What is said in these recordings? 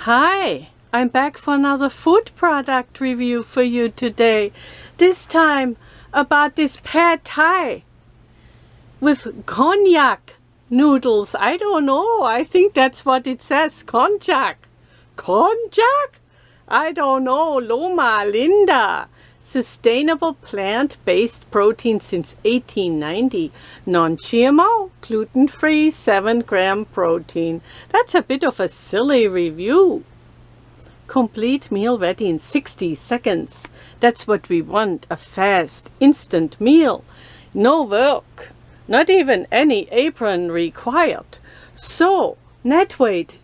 Hi, I'm back for another food product review for you today. This time about this pad thai with cognac noodles. I don't know, I think that's what it says, cognac. Cognac? I don't know, Loma Linda. Sustainable plant-based protein since 1890. Non-GMO, gluten-free, 7-gram protein. That's a bit of a silly review. Complete meal ready in 60 seconds. That's what we want, a fast, instant meal. No work, not even any apron required. So, net weight,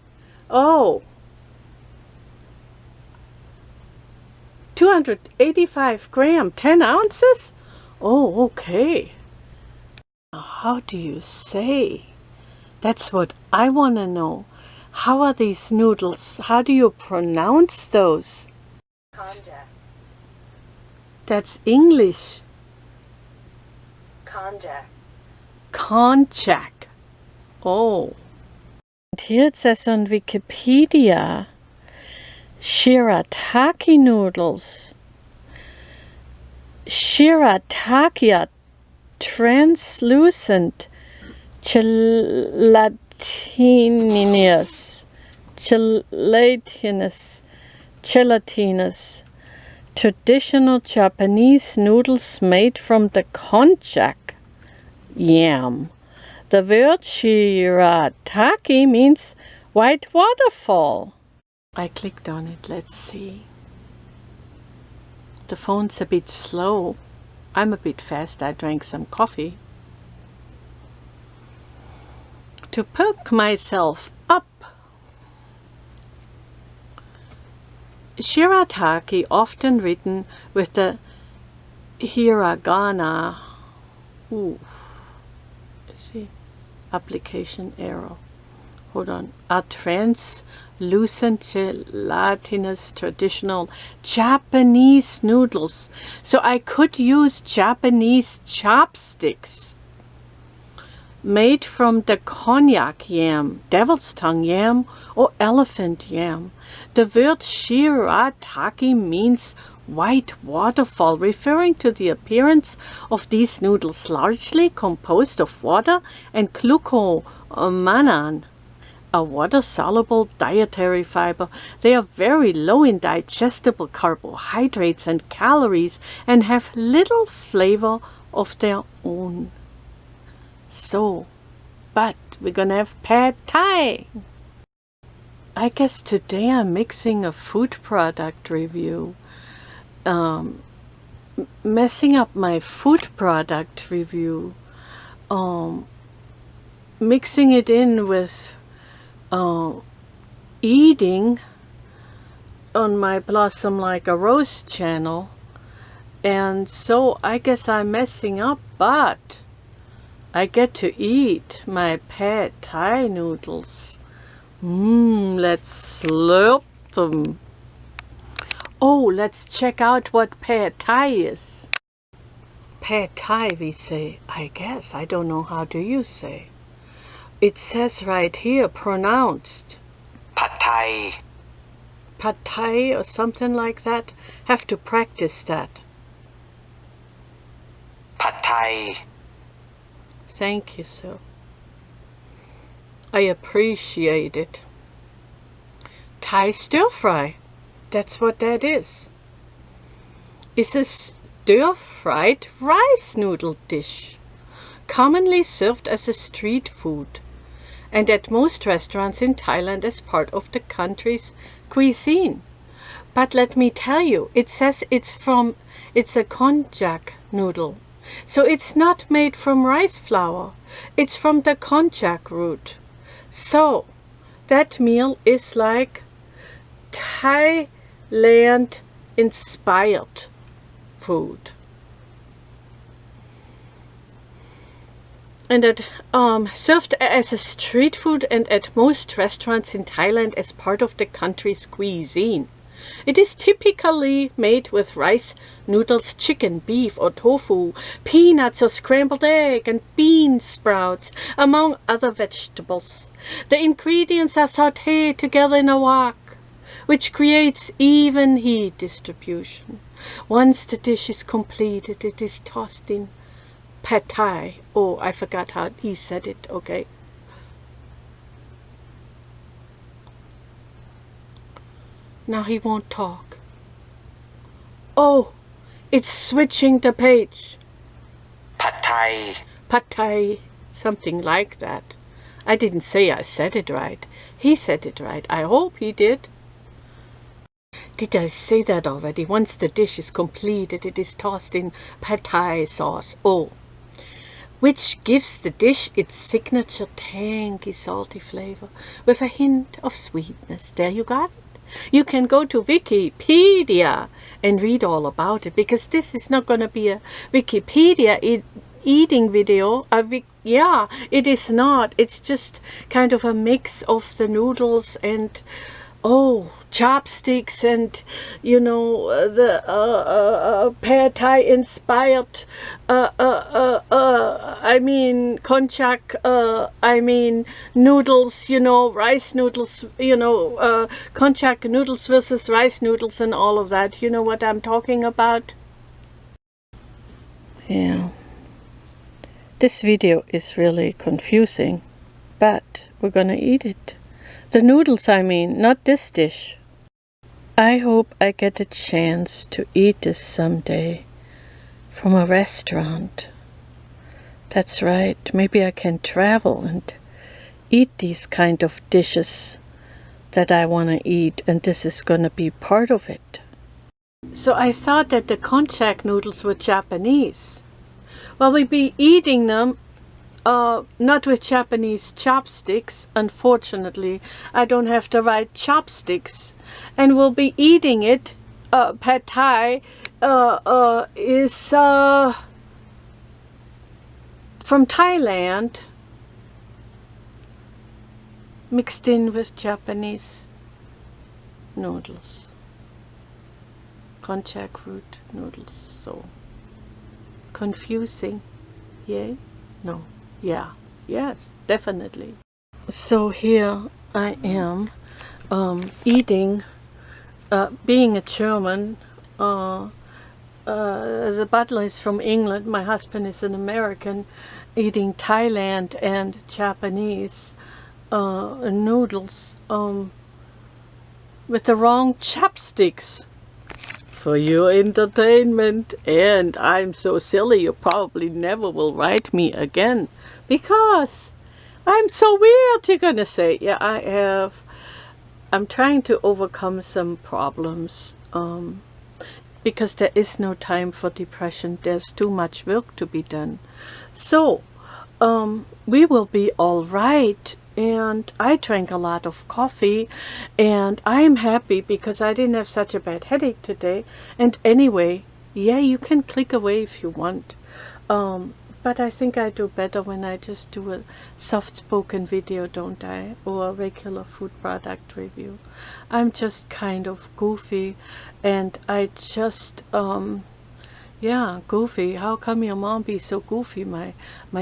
285 gram, 10 ounces? Oh, okay. How do you say? That's what I want to know. How are these noodles? How do you pronounce those? Konjac. That's English. Konjac. Konjac. Oh. And here it says on Wikipedia, shirataki noodles. Shirataki, translucent, gelatinous, traditional Japanese noodles made from the konjac yam. The word shirataki means white waterfall. I clicked on it, let's see. The phone's a bit slow. I'm a bit fast, I drank some coffee. To perk myself up. Shirataki, often written with the hiragana. Ooh. See, application error. Hold on. A translucent, gelatinous, traditional Japanese noodles. So I could use Japanese chopsticks made from the cognac yam, devil's tongue yam, or elephant yam. The word shirataki means white waterfall, referring to the appearance of these noodles, largely composed of water and glucomannan, a water-soluble dietary fiber. They are very low in digestible carbohydrates and calories and have little flavor of their own. So, but we're gonna have pad thai. I guess today I'm mixing a food product review. Messing up my food product review. Mixing it in with eating on my blossomlikearose channel. And so I guess I'm messing up, but I get to eat my pad thai noodles. Let's slurp them. Oh, let's check out what pad thai is. Pad thai, we say, I guess. I don't know, how do you say? It says right here, pronounced. Pad Thai. Pad thai or something like that. Have to practice that. Pad Thai. Thank you, sir. I appreciate it. Thai stir fry. That's what that is. It's a stir-fried rice noodle dish, commonly served as a street food, and at most restaurants in Thailand as part of the country's cuisine. But let me tell you, it says it's a konjac noodle. So it's not made from rice flour, it's from the konjac root. So that meal is like Thailand inspired food. And it served as a street food and at most restaurants in Thailand as part of the country's cuisine. It is typically made with rice, noodles, chicken, beef or tofu, peanuts or scrambled egg, and bean sprouts, among other vegetables. The ingredients are sautéed together in a wok. which creates even heat distribution. Once the dish is completed, it is tossed in pad thai. Oh, I forgot how he said it, okay. Now he won't talk. Oh, it's switching the page. Pad Thai. Pad Thai, something like that. I didn't say I said it right. He said it right. I hope he did. Did I say that already? Once the dish is completed, it is tossed in pad thai sauce. Oh, which gives the dish its signature tangy, salty flavor with a hint of sweetness. There you got it. You can go to Wikipedia and read all about it, because this is not going to be a Wikipedia eating video. Yeah, it is not. It's just kind of a mix of the noodles and, oh, chopsticks and, you know, the pad thai inspired, I mean, konjac, I mean, noodles, you know, rice noodles, you know, konjac noodles versus rice noodles and all of that. You know what I'm talking about? Yeah. This video is really confusing, but we're gonna eat it. The noodles, I mean, not this dish. I hope I get a chance to eat this someday from a restaurant. That's right, maybe I can travel and eat these kind of dishes that I want to eat, and this is going to be part of it. So I thought that the konjac noodles were Japanese. Well, we'll be eating them not with Japanese chopsticks. Unfortunately, I don't have the right chopsticks. And we'll be eating it, pad thai is from Thailand, mixed in with Japanese noodles, konjac root noodles. So confusing, yay? No, yeah, yes, definitely. So here I am eating, being a German, the butler is from England, my husband is an American, eating Thailand and Japanese noodles with the wrong chopsticks for your entertainment. And I'm so silly, you probably never will write me again because I'm so weird, you're gonna say. Yeah, I'm trying to overcome some problems because there is no time for depression. There's too much work to be done. So we will be all right. And I drank a lot of coffee, and I'm happy because I didn't have such a bad headache today. And anyway, yeah, you can click away if you want. But I think I do better when I just do a soft-spoken video, don't I? Or a regular food product review. I'm just kind of goofy, and I just, yeah, goofy. How come your mom be so goofy? My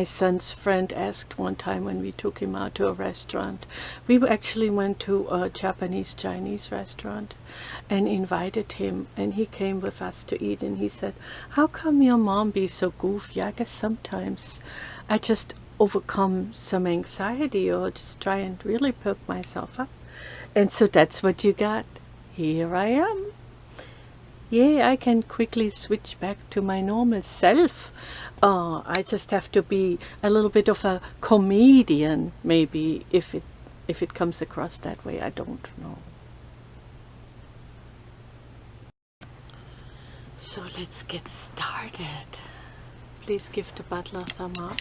son's friend asked one time when we took him out to a restaurant. We actually went to a Japanese-Chinese restaurant and invited him, and he came with us to eat, and he said, how come your mom be so goofy? I guess sometimes I just overcome some anxiety or just try and really perk myself up. And so that's what you got. Here I am. Yeah, I can quickly switch back to my normal self. I just have to be a little bit of a comedian, maybe, if it comes across that way. I don't know. So let's get started. Please give the butler some up.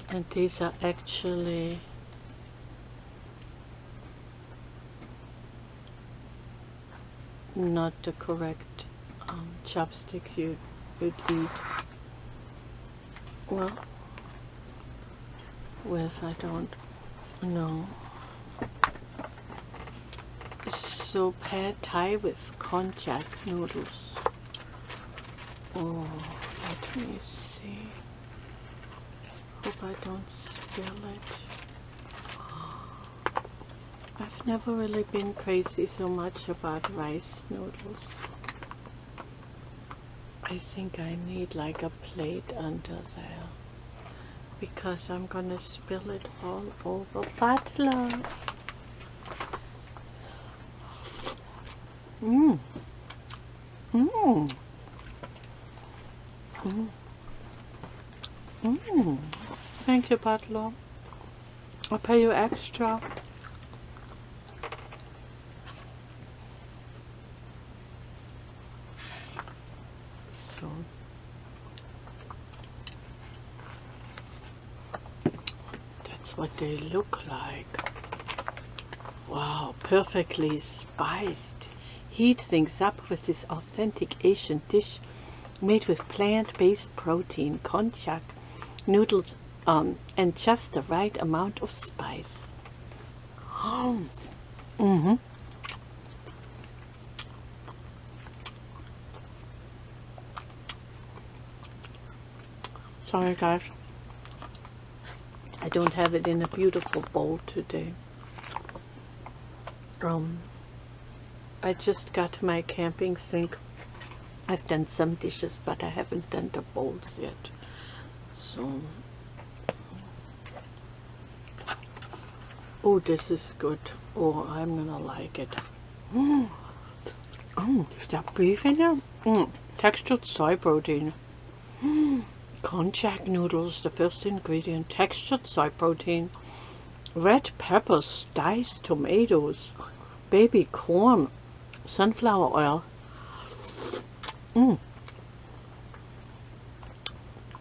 And these are actually not the correct chopstick you would eat. Well, with I don't know. So pad thai with konjac noodles. Oh, let me see. Hope I don't spill it. I've never really been crazy so much about rice noodles. I think I need like a plate under there because I'm gonna spill it all over Butler. Mmm. Mmm. Mmm. Mmm. Thank you, Butler. I'll pay you extra. So that's what they look like. Wow, perfectly spiced. Heat things up with this authentic Asian dish made with plant-based protein, konjac, noodles, and just the right amount of spice. Mm-hmm. Sorry guys, I don't have it in a beautiful bowl today. I just got my camping sink. I've done some dishes, but I haven't done the bowls yet. So, oh, this is good. Oh, I'm gonna like it. Is that beef in there? Textured soy protein. Konjac noodles, the first ingredient. Textured soy protein. Red peppers, diced tomatoes, baby corn, sunflower oil.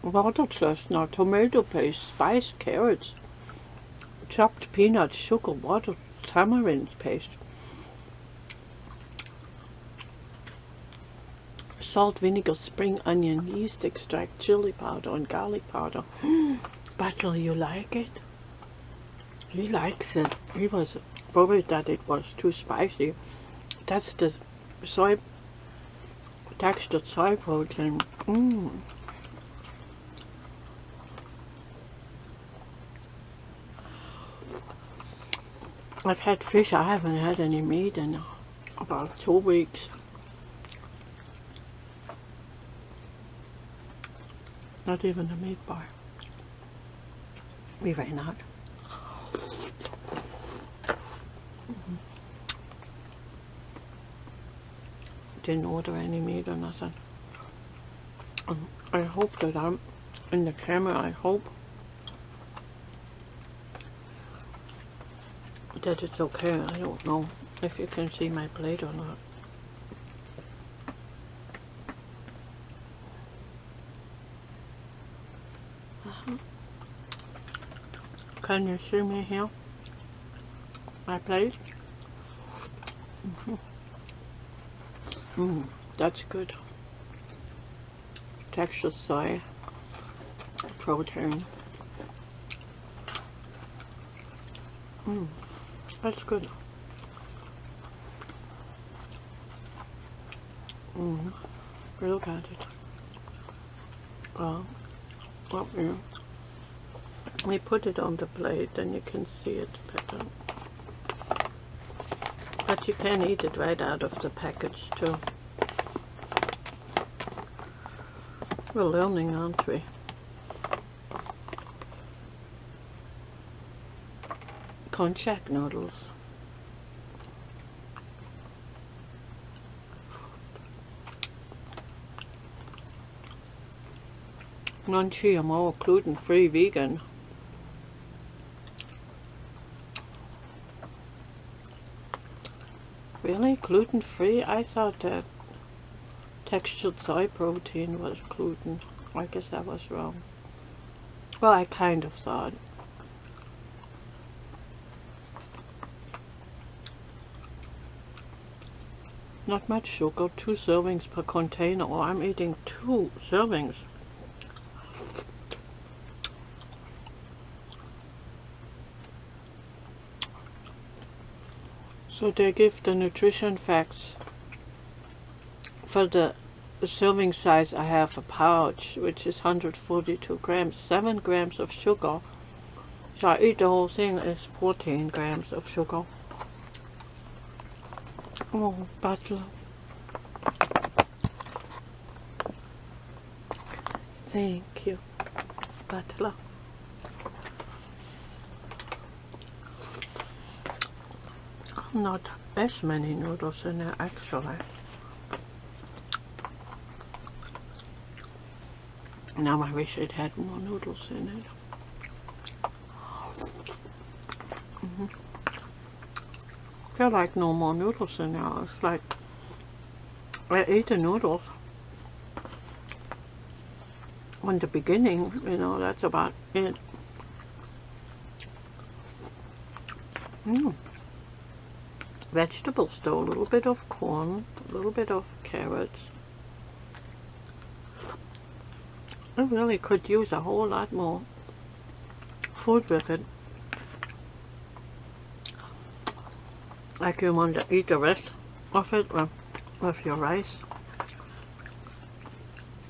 Water chestnut, tomato paste, spiced carrots, chopped peanuts, sugar, water, tamarind paste, salt, vinegar, spring onion, yeast extract, chili powder, and garlic powder. Butler, you like it? He likes it. He was worried that it was too spicy. That's the soy, textured soy protein. I've had fish. I haven't had any meat in about 2 weeks. Not even a meat bar. We ran out. Didn't order any meat or nothing. I hope that I'm in the camera. I hope that it's okay. I don't know if you can see my plate or not. Can you see me here? My plate? That's good. Textured soy protein. That's good. Look at it. Well, yeah. We put it on the plate, then you can see it better. But you can eat it right out of the package too. We're learning, aren't we? Konjac noodles. Non-GMO, gluten-free, vegan. Really? Gluten-free? I thought that textured soy protein was gluten. I guess I was wrong. Well, I kind of thought. Not much sugar, 2 servings per container. Oh, I'm eating 2 servings. So they give the nutrition facts. For the serving size, I have a pouch, which is 142 grams, 7 grams of sugar. So I eat the whole thing, is 14 grams of sugar. Oh, Butler. Thank you, Butler. Not as many noodles in there actually. Now I wish it had more noodles in it. Feel like no more noodles in there. It's like I ate the noodles in the beginning, you know, that's about it. Vegetables though, a little bit of corn, a little bit of carrots. I really could use a whole lot more food with it. Like you want to eat the rest of it with your rice,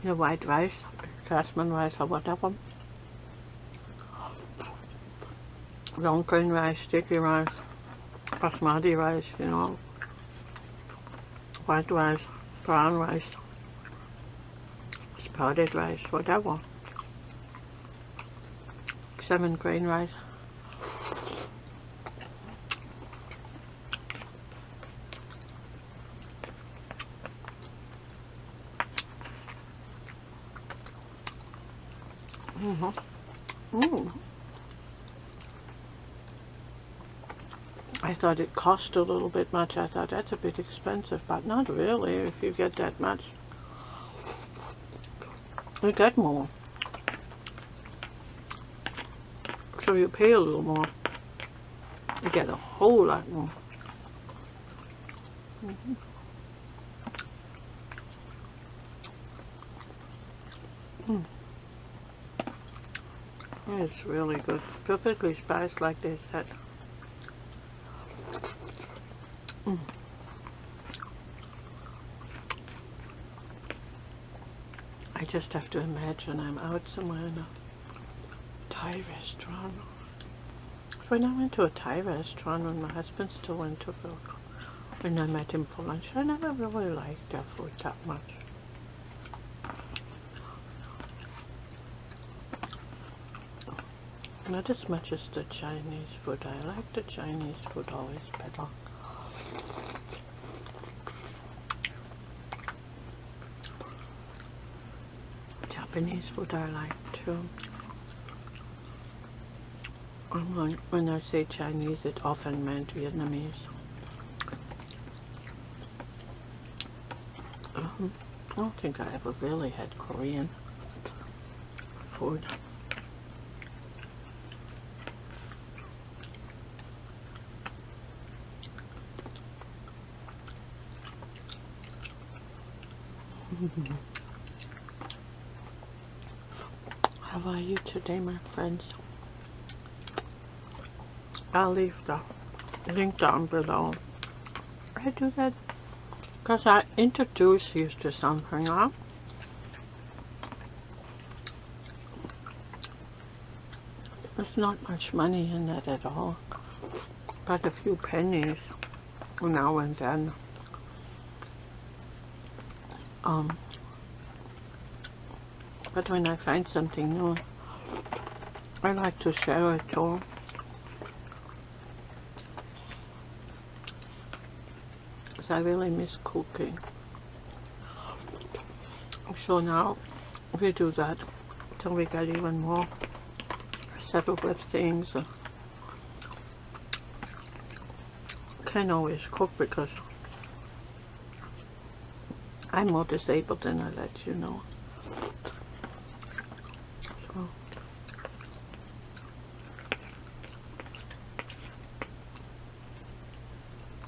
your white rice, jasmine rice or whatever. Long grain rice, sticky rice, basmati rice, you know, white rice, brown rice, sprouted rice, whatever. 7 grain rice. I thought it cost a little bit much. I thought that's a bit expensive, but not really. If you get that much, you get more. So you pay a little more, you get a whole lot more. It's really good. Perfectly spiced like they said. I just have to imagine I'm out somewhere in a Thai restaurant. When I went to a Thai restaurant when my husband still went to work, when I met him for lunch, I never really liked their food that much. Not as much as the Chinese food. I like the Chinese food always better. Japanese food I like too. When I say Chinese, it often meant Vietnamese. I don't think I ever really had Korean food. How are you today, my friends? I'll leave the link down below. I do that because I introduce you to something, huh? There's not much money in that at all, but a few pennies now and then. But when I find something new, I like to share it too. Because I really miss cooking. So now we do that till we get even more settled with things. Can't always cook because I'm more disabled than I let you know. So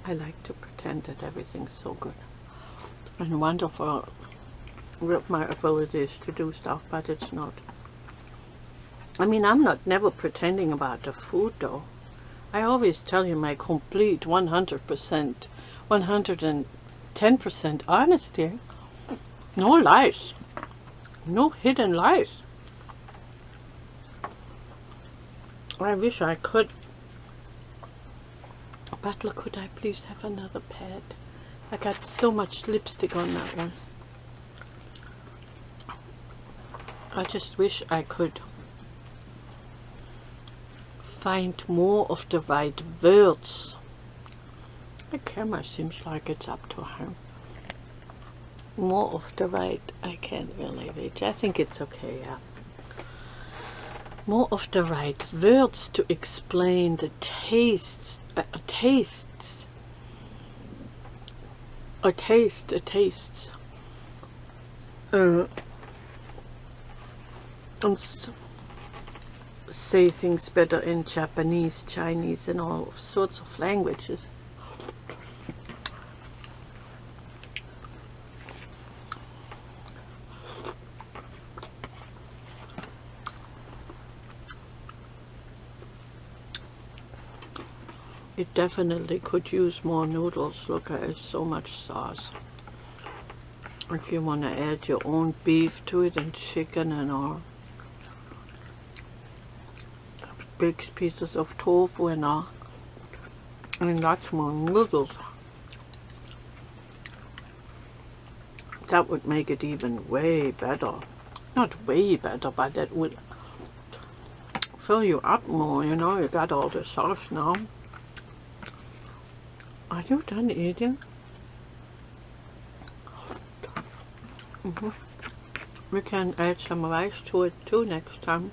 I like to pretend that everything's so good and wonderful with my abilities to do stuff, but it's not. I mean, I'm never pretending about the food though. I always tell you my complete 100%, 110% honesty. No lies. No hidden lies. I wish I could. Butler, could I please have another pet? I got so much lipstick on that one. I just wish I could find more of the right words. The camera seems like it's up to her. More of the right, I can't really reach. I think it's okay, yeah. More of the right words to explain the tastes, tastes. And say things better in Japanese, Chinese, and all sorts of languages. It definitely could use more noodles. Look, there's so much sauce. If you want to add your own beef to it and chicken and all. Big pieces of tofu and all. And lots more noodles. That would make it even way better. Not way better, but that would fill you up more, you know. You got all the sauce now. Are you done eating? We can add some rice to it too next time.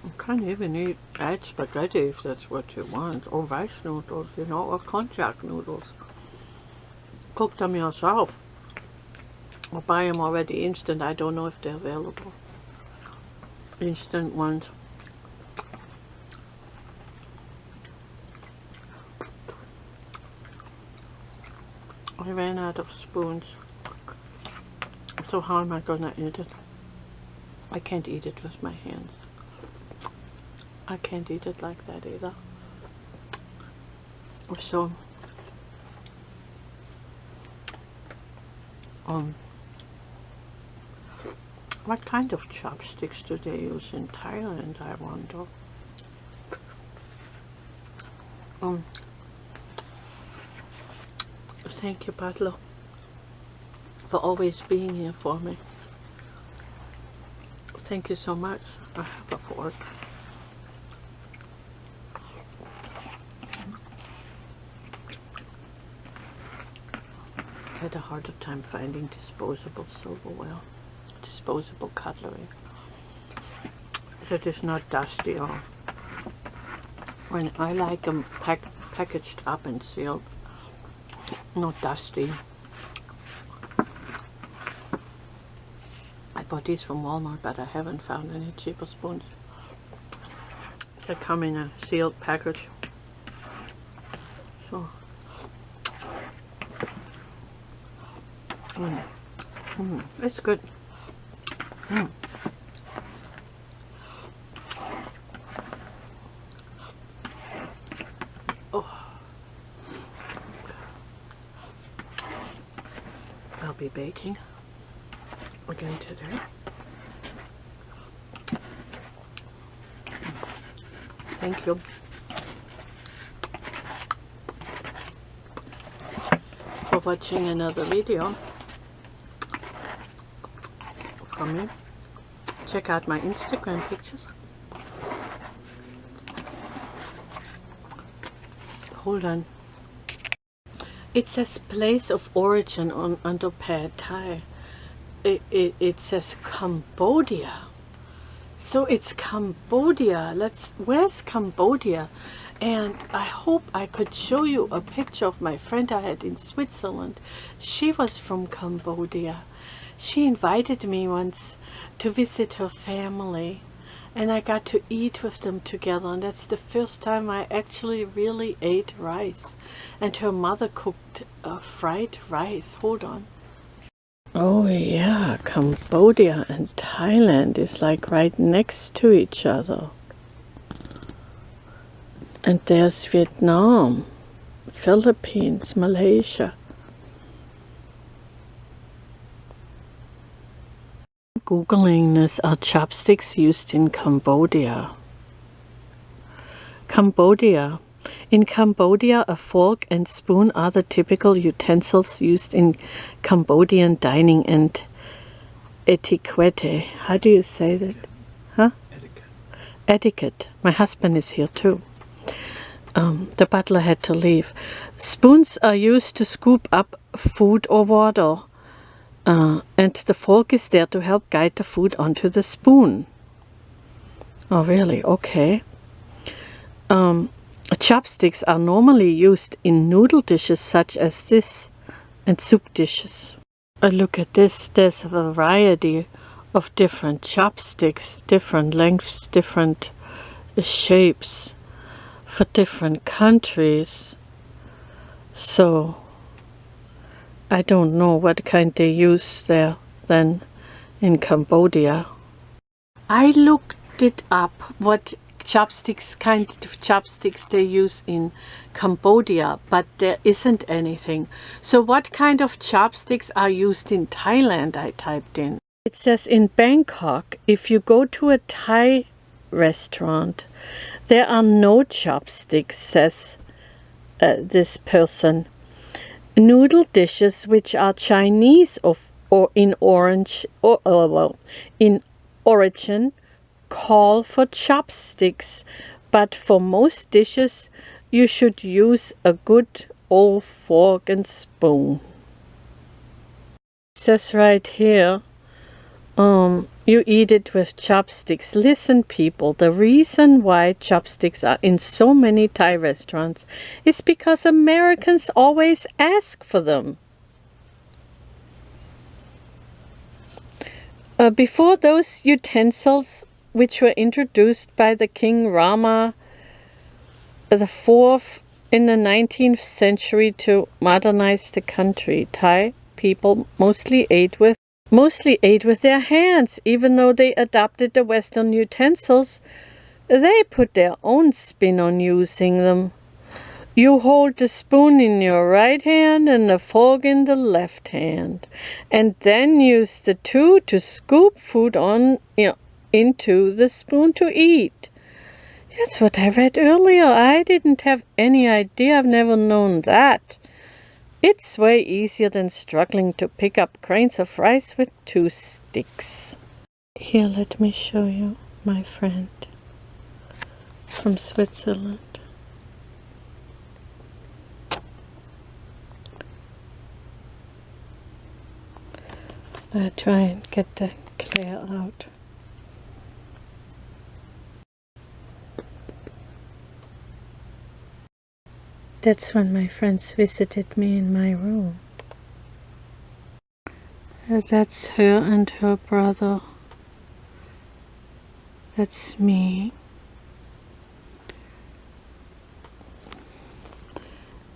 You can even add spaghetti if that's what you want, or rice noodles, you know, or konjac noodles. Cook them yourself, or buy them already instant. I don't know if they're available. Instant ones. I ran out of spoons, so how am I gonna eat it? I can't eat it with my hands. I can't eat it like that either. So, what kind of chopsticks do they use in Thailand, I wonder? Thank you, Butler, for always being here for me. Thank you so much. I have a fork. I had a harder time finding disposable silverware, disposable cutlery that is not dusty or when I like them packaged up and sealed. Not dusty. I bought these from Walmart, but I haven't found any cheaper spoons. They come in a sealed package. So, it's good. I'll be baking again today. Thank you for watching another video from me. Check out my Instagram pictures. Hold on. It says place of origin on under pad Thai. It says Cambodia. So it's Cambodia. Where's Cambodia? And I hope I could show you a picture of my friend I had in Switzerland. She was from Cambodia. She invited me once to visit her family. And I got to eat with them together, and that's the first time I actually really ate rice. And her mother cooked fried rice. Hold on. Oh yeah, Cambodia and Thailand is like right next to each other. And there's Vietnam, Philippines, Malaysia. Googling this, are chopsticks used in Cambodia? Cambodia. In Cambodia, a fork and spoon are the typical utensils used in Cambodian dining and etiquette. How do you say that? Huh? Etiquette. My husband is here too. The butler had to leave. Spoons are used to scoop up food or water, and the fork is there to help guide the food onto the spoon. Oh, really? Okay. Chopsticks are normally used in noodle dishes such as this and soup dishes. Look at this. There's a variety of different chopsticks, different lengths, different shapes for different countries. So I don't know what kind they use there then in Cambodia. I looked it up what kind of chopsticks they use in Cambodia, but there isn't anything. So what kind of chopsticks are used in Thailand? I typed in. It says in Bangkok, if you go to a Thai restaurant, there are no chopsticks, says this person. Noodle dishes which are Chinese or in origin call for chopsticks, but for most dishes you should use a good old fork and spoon. It says right here, you eat it with chopsticks. Listen, people, the reason why chopsticks are in so many Thai restaurants is because Americans always ask for them. Before those utensils, which were introduced by the King Rama IV in the 19th century to modernize the country, Thai people mostly ate with their hands. Even though they adopted the Western utensils, they put their own spin on using them. You hold the spoon in your right hand and the fork in the left hand, and then use the two to scoop food into the spoon to eat. That's what I read earlier. I didn't have any idea. I've never known that. It's way easier than struggling to pick up grains of rice with 2 sticks. Here, let me show you my friend from Switzerland. I try and get the clear out. That's when my friends visited me in my room. That's her and her brother. That's me.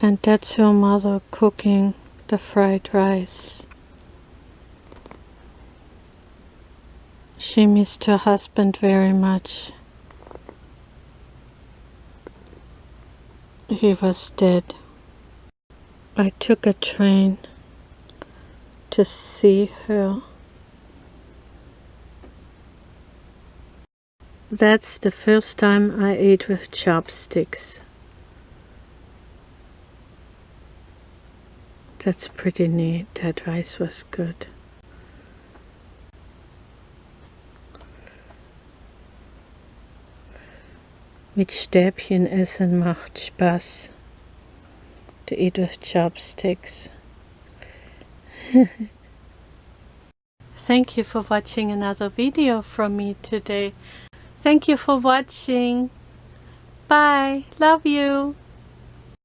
And that's her mother cooking the fried rice. She missed her husband very much. He was dead. I took a train to see her. That's the first time I ate with chopsticks. That's pretty neat. That rice was good. Mit Stäbchen essen macht Spaß. To eat with chopsticks. Thank you for watching another video from me today. Thank you for watching. Bye. Love you.